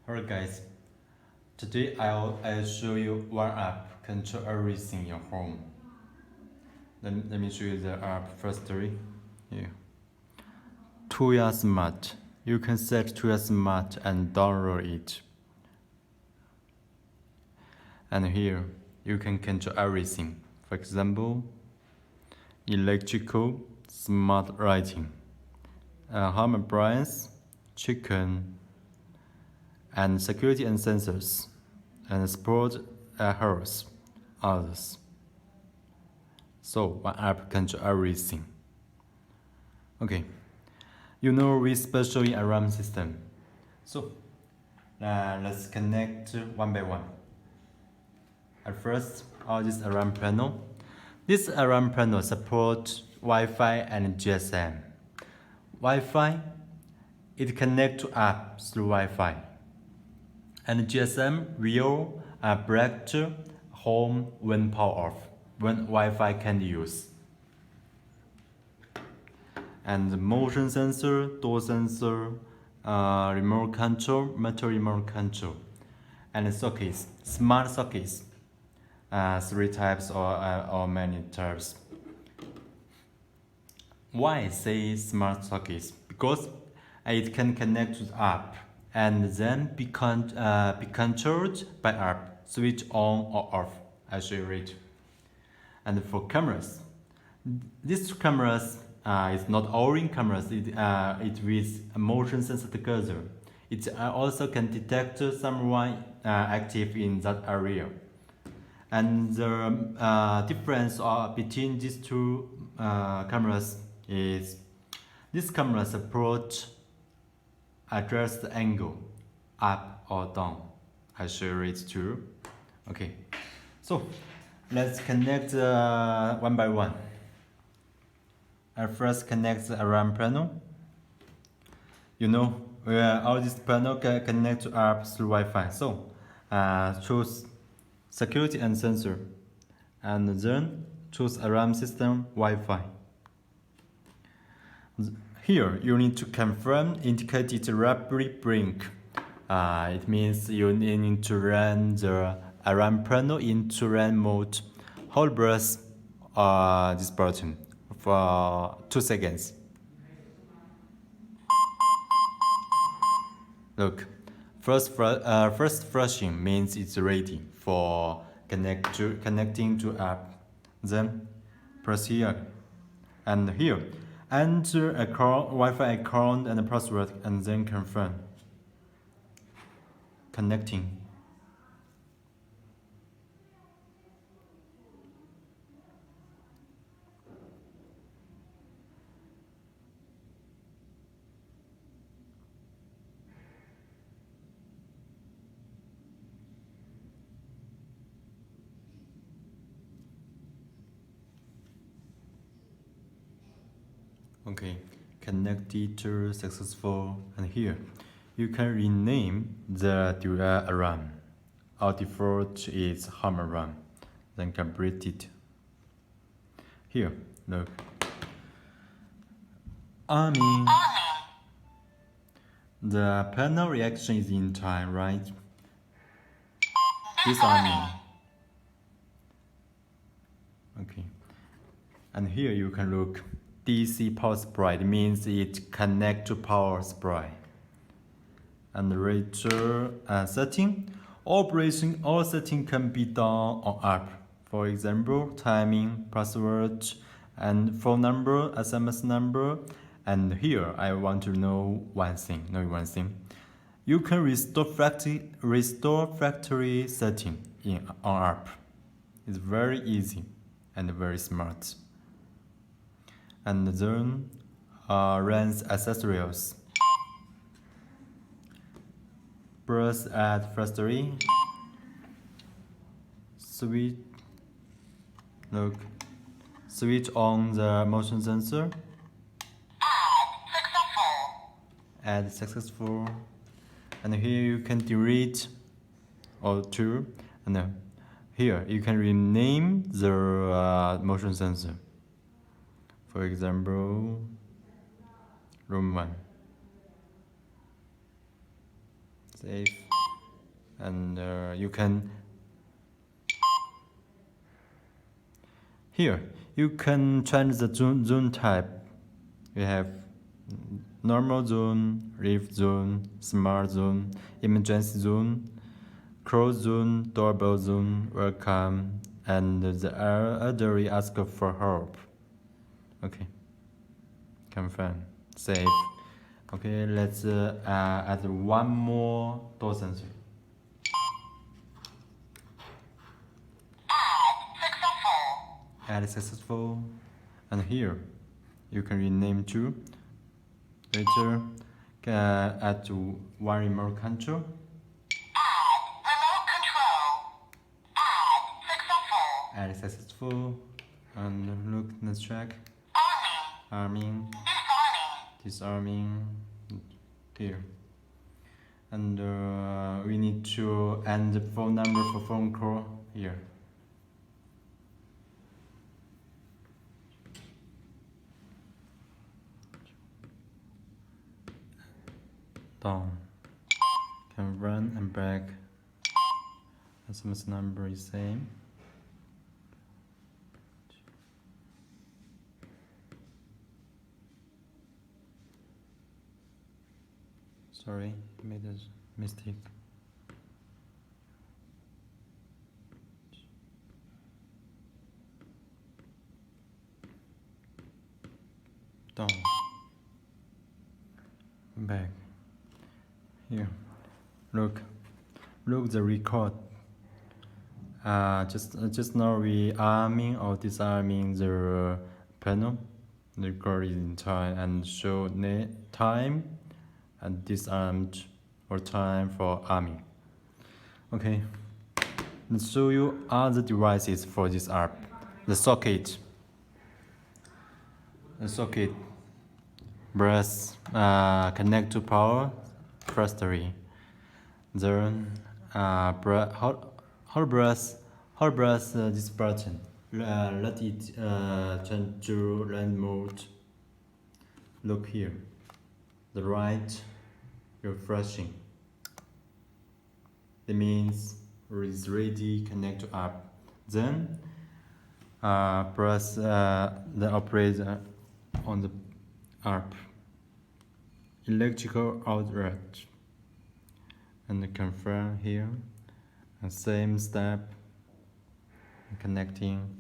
Hello guys, today I'll show you one app control everything in your home. Let me show you the app firstly. Here. Tuya Smart. You can set Tuya Smart and download it. And here you can control everything. For example, electrical, smart lighting, home appliance, chicken, and security and sensors, and sport health, others. So one app control everything. Okay, you know we specially alarm system. So let's connect one by one. At first, all this alarm panel. This alarm panel supports Wi-Fi and GSM. Wi-Fi, it connects to app through Wi-Fi. And GSM will break home when power off, when Wi-Fi can use. And motion sensor, door sensor, remote control, metal remote control, and sockets, smart sockets, 3 types or many types. Why I say smart sockets? Because it can connect to the app and then be controlled by app, switch on or off. I show you it. And for cameras, these cameras is not all-in cameras. It with a motion sensor together. It also can detect someone active in that area. And the difference between these two cameras is this camera supports adjust the angle up or down. I show it too. Okay, so let's connect one by one. I first connect the alarm panel. You know, all this panel can connect to app through Wi-Fi. So choose security and sensor, and then choose alarm system Wi-Fi. Here you need to confirm indicated rapidly blink. It means you need to run the alarm panel into run mode. Hold press this button for 2 seconds. Look, first flashing means it's ready for connecting to app. Then press here, and here enter account, Wi-Fi account and password, and then confirm. Connecting. Okay, connected to successful, and here you can rename the Tuya alarm. Our default is home alarm. Then complete it. Here, look. Army. The panel reaction is in time, right? This army. Okay. And here you can look. DC power supply, it means it connect to power supply. And the rater setting, operation, all setting can be done on app. For example, timing, password, and phone number, SMS number. And here I want to know one thing. You can restore factory setting on app. It's very easy and very smart. And then runs accessories. Press add factory. Switch on the motion sensor. Add successful. And here you can delete or two. And here you can rename the motion sensor. For example, room 1. Save. and you can here you can change the zone type. You have normal zone, rift zone, smart zone, emergency zone, cross zone, doorbell zone, welcome, and the other we ask for help. Okay, confirm, save. Okay, let's add one more door sensor. Add successful. And here you can rename to later add to one remote control. Add successful. And look, let's check. Arming. Disarming. Here. And we need to add the phone number for phone call here. Down. Can run and back. SMS number is same. Sorry, made a mistake. Down. Back. Here. Look the record. Just now we arming or disarming the panel. The record is in time and show time and disarmed or time for arming. Okay. Let's show you other devices for this app. The socket. Brass connect to power factory. Then hot brass this button. Let it change to land mode. Look here. The right refreshing. It means it's ready connect to app. Then press the operator on the app. Electrical outlet and confirm here. And same step connecting.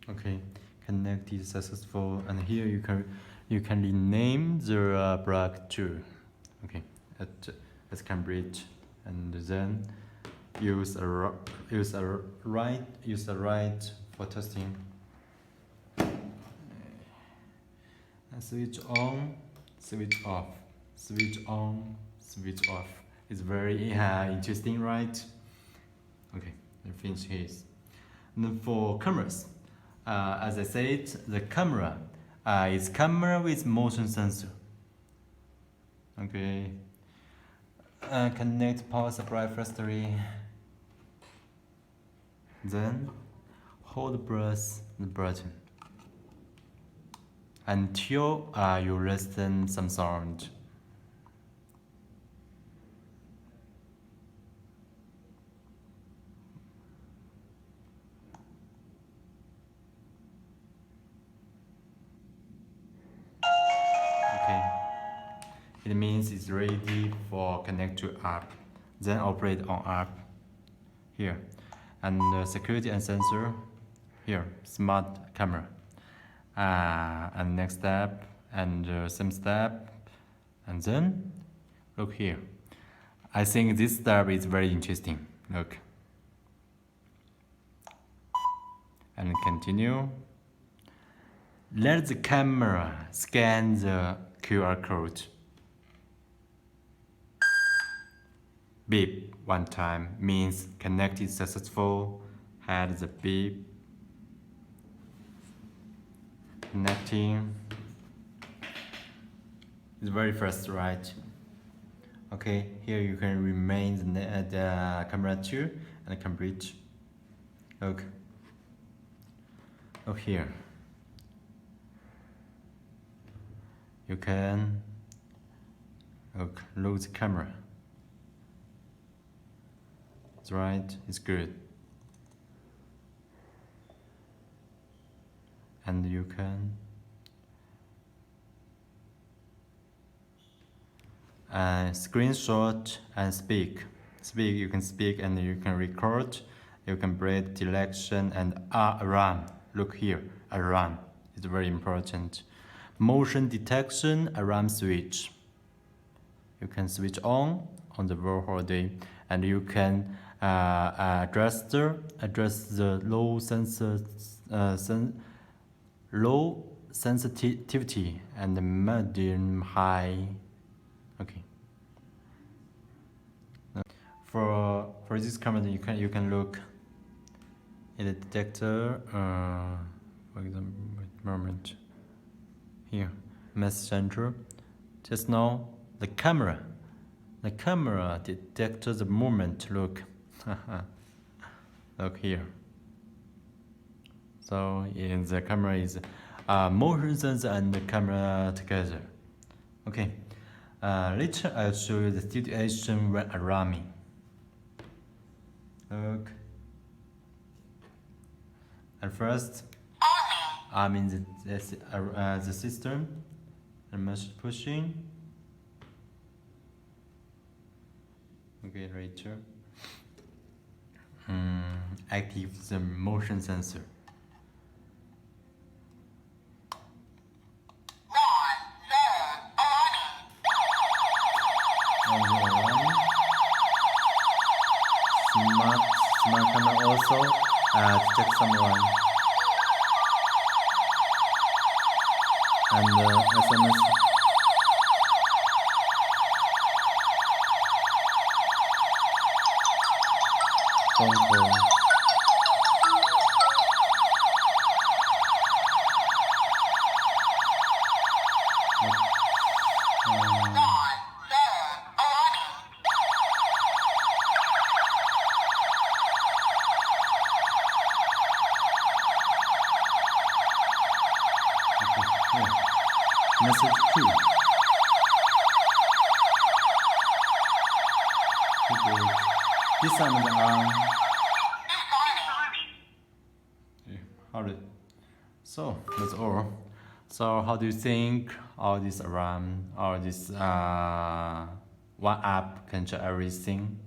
Okay, connected successful, and here you can rename the block too. Okay, let's complete, and then use a right for testing. And switch on, switch off, switch on, switch off. It's very interesting, right? Okay, let's finish here. And then for cameras. As I said, the camera is camera with motion sensor. Okay. Connect power supply factory. Then hold press the button until you listen some sound. It means it's ready for connect to app. Then operate on app. Here. And security and sensor. Here. Smart camera. And next step. And same step. And then look here. I think this step is very interesting. Look. And continue. Let the camera scan the QR code. beep one time means connected successful. Had the beep. Connecting. It's very fast, right? Okay, here you can remain the camera 2 and complete. Look. Look here. You can look the camera. It's right, it's good. And you can screenshot and speak. You can speak and you can record. You can break direction and alarm. Look here, alarm. It's very important. Motion detection alarm switch. You can switch on the whole day, and you can address the low sensitivity and medium high. Okay. For this camera, you can look in the detector. For example, wait a moment. Here, message center. Just now, the camera detects the movement. Look, look here. So in the camera is motion sensor and the camera together. Okay. Later I'll show you the situation when alarming. Look. At first, I'm in the system and message pushing. Okay, later. Active the motion sensor. Smart camera also detect someone. And SMS. Phone call. Message queue. This time the arm. Hold it. So that's all. So how do you think all this around, all this one app can do everything?